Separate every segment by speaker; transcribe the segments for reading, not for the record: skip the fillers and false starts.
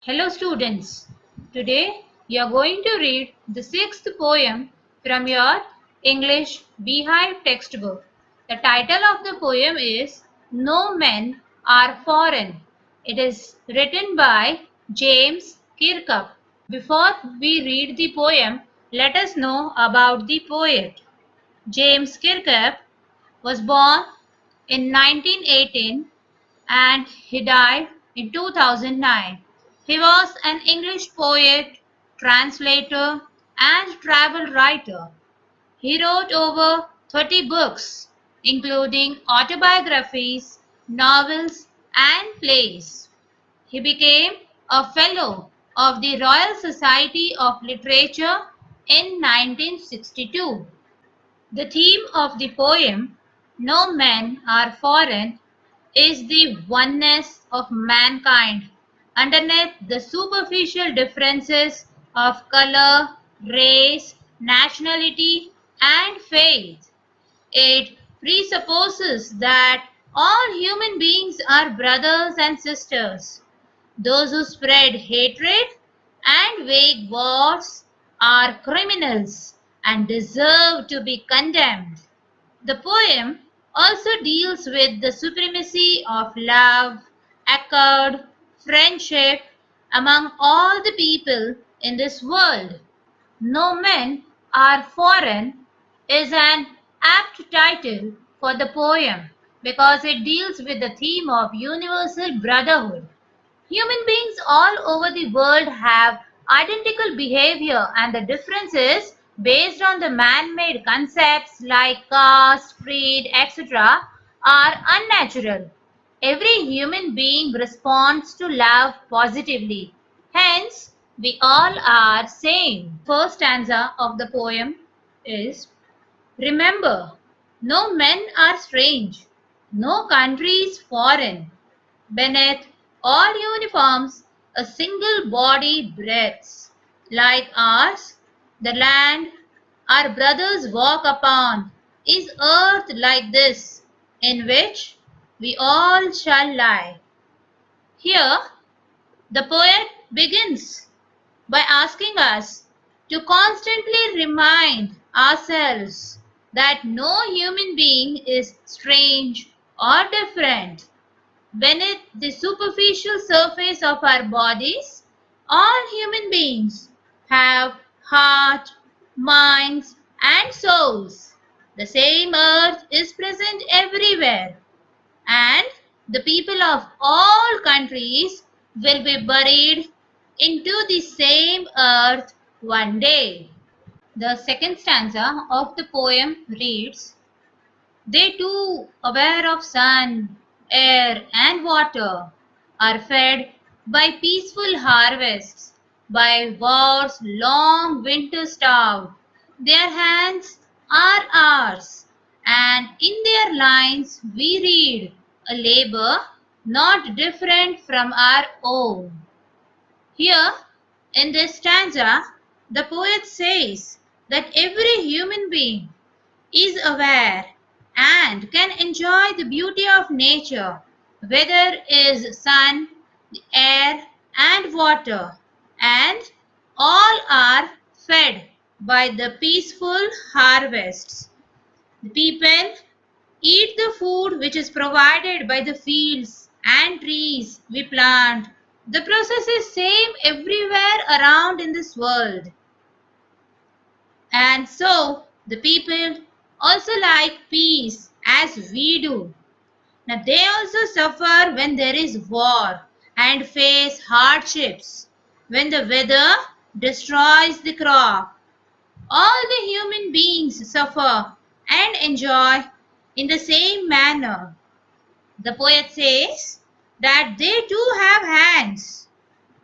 Speaker 1: Hello students, today you are going to read the sixth poem from your English Beehive textbook. The title of the poem is No Men Are Foreign. It is written by James Kirkup. Before we read the poem, let us know about the poet. James Kirkup was born in 1918 and he died in 2009. He was an English poet, translator, and travel writer. He wrote over 30 books, including autobiographies, novels, and plays. He became a Fellow of the Royal Society of Literature in 1962. The theme of the poem, No Men Are Foreign, is the oneness of mankind underneath the superficial differences of color, race, nationality, and faith. It presupposes that all human beings are brothers and sisters. Those who spread hatred and wage wars are criminals and deserve to be condemned. The poem also deals with the supremacy of love, accord, friendship among all the people in this world. No Men Are Foreign is an apt title for the poem because it deals with the theme of universal brotherhood. Human beings all over the world have identical behavior, and the differences based on the man-made concepts like caste, creed, etc. are unnatural. Every human being responds to love positively. Hence, we all are same. First stanza of the poem is: Remember, no men are strange, no country is foreign. Beneath all uniforms, a single body breathes. Like ours, the land our brothers walk upon is earth like this, in which we all shall lie. Here, the poet begins by asking us to constantly remind ourselves that no human being is strange or different. Beneath the superficial surface of our bodies, all human beings have heart, minds, and souls. The same earth is present everywhere, and the people of all countries will be buried into the same earth one day. The second stanza of the poem reads: They too, aware of sun, air, and water, are fed by peaceful harvests, by war's long winter starved. Their hands are ours, and in their lines we read a labor not different from our own. Here, in this stanza, the poet says that every human being is aware and can enjoy the beauty of nature, whether is sun, air, and water, and all are fed by the peaceful harvests. The people eat the food which is provided by the fields and trees we plant. The process is same everywhere around in this world. And so the people also like peace as we do. Now they also suffer when there is war and face hardships, when the weather destroys the crop. All the human beings suffer and enjoy in the same manner. The poet says that they too have hands,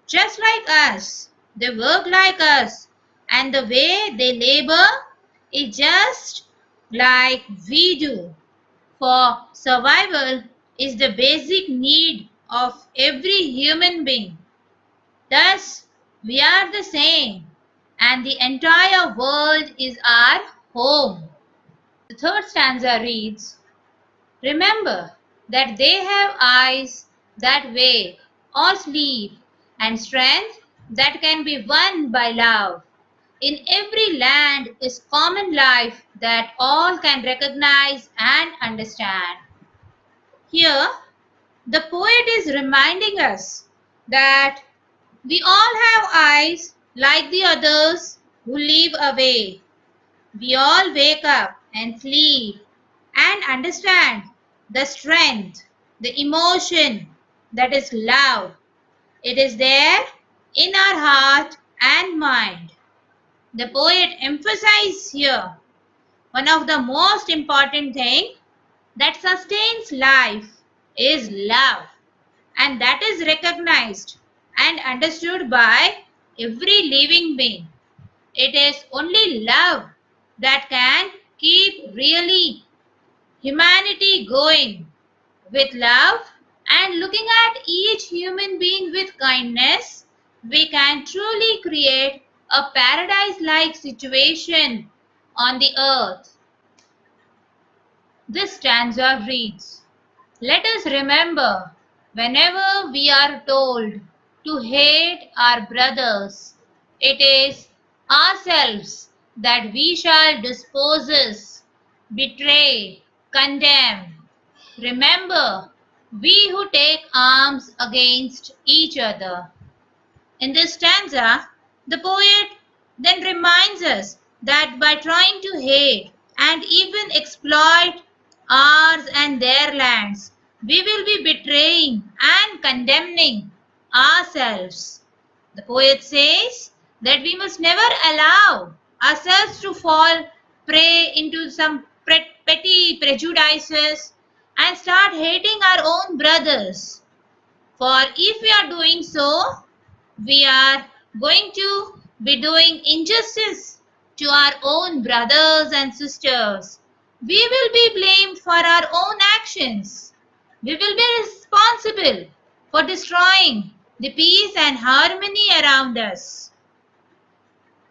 Speaker 1: just like us. They work like us, and the way they labor is just like we do. For survival is the basic need of every human being. Thus, we are the same, and the entire world is our home. The third stanza reads: Remember that they have eyes that wake or sleep, and strength that can be won by love. In every land is common life that all can recognize and understand. Here, the poet is reminding us that we all have eyes like the others who live away. We all wake up and sleep and understand the strength, the emotion that is love. It is there in our heart and mind. The poet emphasizes here one of the most important things that sustains life is love, and that is recognized and understood by every living being. It is only love that can keep really humanity going. With love and looking at each human being with kindness, we can truly create a paradise-like situation on the earth. This stanza reads, let us remember, whenever we are told to hate our brothers, it is ourselves that we shall dispossess, betray, condemn. Remember, we who take arms against each other. In this stanza, the poet then reminds us that by trying to hate and even exploit ours and their lands, we will be betraying and condemning ourselves. The poet says that we must never allow ourselves to fall prey into some petty prejudices and start hating our own brothers. For if we are doing so, we are going to be doing injustice to our own brothers and sisters. We will be blamed for our own actions. We will be responsible for destroying the peace and harmony around us.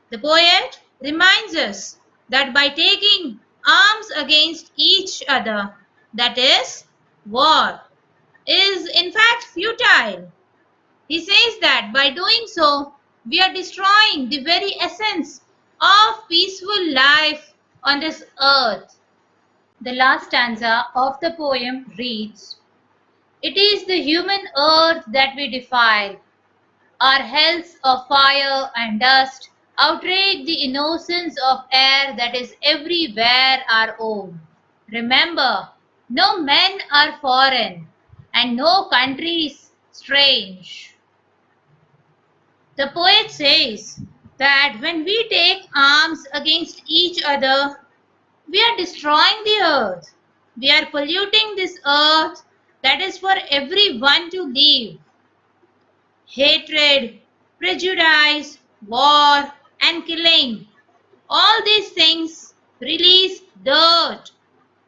Speaker 1: The poet reminds us that by taking arms against each other, that is, war, is in fact futile. He says that by doing so, we are destroying the very essence of peaceful life on this earth. The last stanza of the poem reads, it is the human earth that we defile. Our hells of fire and dust outrage the innocence of air that is everywhere our own. Remember, no men are foreign and no countries strange. The poet says that when we take arms against each other, we are destroying the earth. We are polluting this earth that is for everyone to live. Hatred, prejudice, war, and killing. All these things release dirt,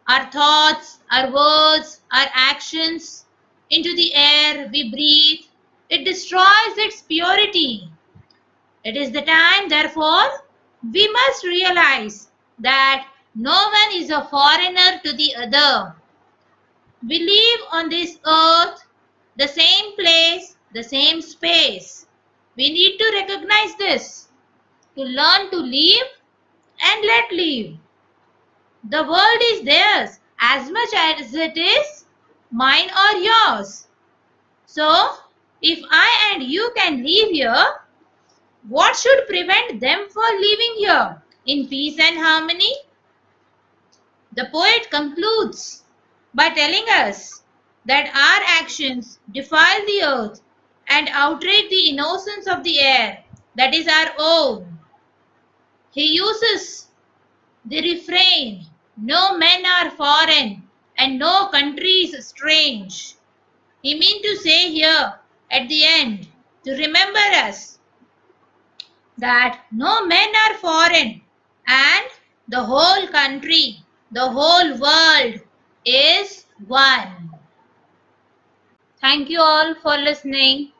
Speaker 1: our thoughts, our words, our actions into the air we breathe. It destroys its purity. It is the time, therefore, we must realize that no one is a foreigner to the other. We live on this earth, the same place, the same space. We need to recognize this, to learn to live and let live. The world is theirs as much as it is mine or yours. So, if I and you can live here, what should prevent them from living here in peace and harmony? The poet concludes by telling us that our actions defile the earth and outrage the innocence of the air that is our own. He uses the refrain, no men are foreign and no country is strange. He means to say here at the end to remember us that no men are foreign and the whole country, the whole world is one. Thank you all for listening.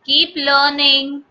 Speaker 1: Keep learning.